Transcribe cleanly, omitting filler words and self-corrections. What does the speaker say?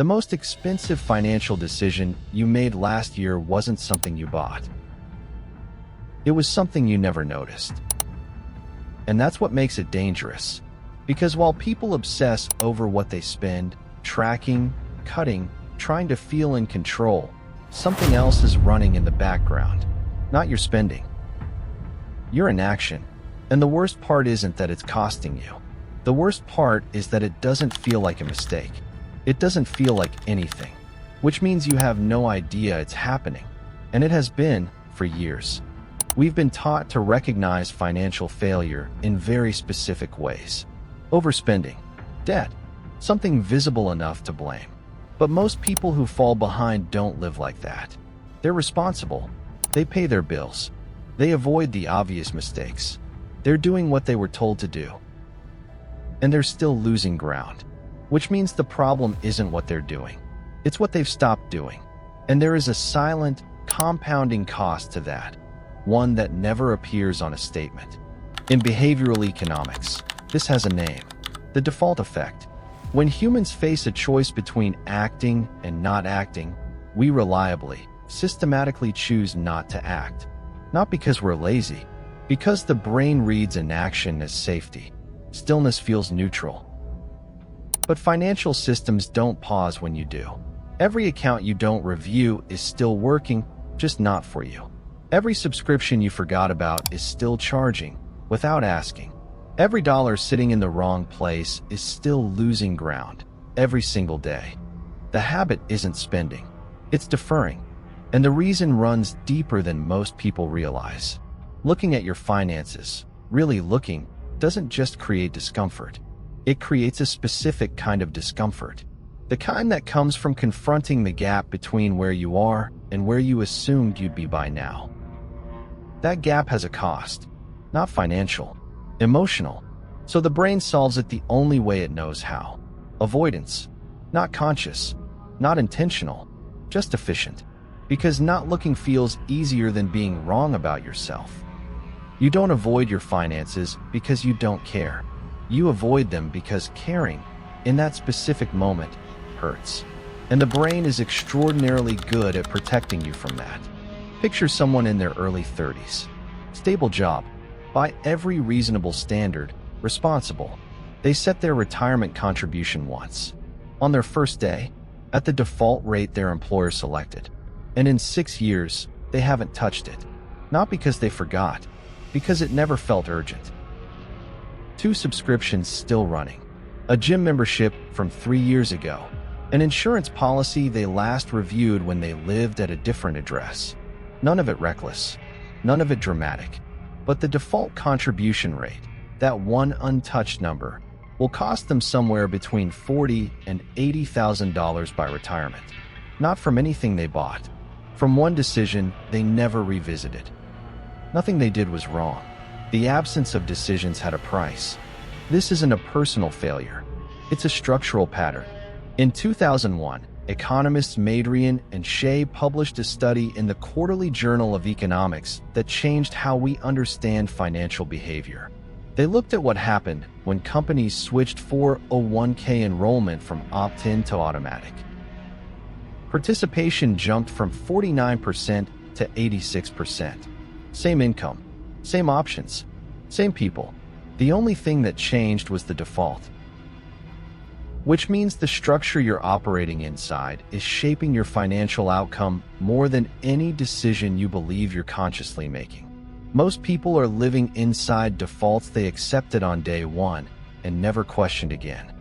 The most expensive financial decision you made last year wasn't something you bought. It was something you never noticed. And that's what makes it dangerous. Because while people obsess over what they spend, tracking, cutting, trying to feel in control, something else is running in the background. Not your spending. You're in action. And the worst part isn't that it's costing you. The worst part is that it doesn't feel like a mistake. It doesn't feel like anything. Which means you have no idea it's happening. And it has been for years. We've been taught to recognize financial failure in very specific ways. Overspending, debt, something visible enough to blame. But most people who fall behind don't live like that. They're responsible. They pay their bills. They avoid the obvious mistakes. They're doing what they were told to do. And they're still losing ground. Which means the problem isn't what they're doing. It's what they've stopped doing. And there is a silent, compounding cost to that. One that never appears on a statement. In behavioral economics, this has a name. The default effect. When humans face a choice between acting and not acting, we reliably, systematically choose not to act. Not because we're lazy, because the brain reads inaction as safety. Stillness feels neutral. But financial systems don't pause when you do. Every account you don't review is still working, just not for you. Every subscription you forgot about is still charging, without asking. Every dollar sitting in the wrong place is still losing ground, every single day. The habit isn't spending, it's deferring. And the reason runs deeper than most people realize. Looking at your finances, really looking, doesn't just create discomfort. It creates a specific kind of discomfort. The kind that comes from confronting the gap between where you are and where you assumed you'd be by now. That gap has a cost. Not financial, emotional. So the brain solves it the only way it knows how. Avoidance. Not conscious, not intentional, just efficient. Because not looking feels easier than being wrong about yourself. You don't avoid your finances because you don't care. You avoid them because caring, in that specific moment, hurts. And the brain is extraordinarily good at protecting you from that. Picture someone in their early 30s. Stable job. By every reasonable standard, responsible. They set their retirement contribution once. On their first day, at the default rate their employer selected. And in 6 years, they haven't touched it. Not because they forgot, because it never felt urgent. 2 subscriptions still running. A gym membership from 3 years ago. An insurance policy they last reviewed when they lived at a different address. None of it reckless. None of it dramatic. But the default contribution rate, that one untouched number, will cost them somewhere between $40,000 and $80,000 by retirement. Not from anything they bought. From one decision they never revisited. Nothing they did was wrong. The absence of decisions had a price. This isn't a personal failure. It's a structural pattern. In 2001, economists Madrian and Shea published a study in the Quarterly Journal of Economics that changed how we understand financial behavior. They looked at what happened when companies switched 401k enrollment from opt-in to automatic. Participation jumped from 49% to 86%. Same income, same options, same people. The only thing that changed was the default. Which means the structure you're operating inside is shaping your financial outcome more than any decision you believe you're consciously making. Most people are living inside defaults they accepted on day one and never questioned again.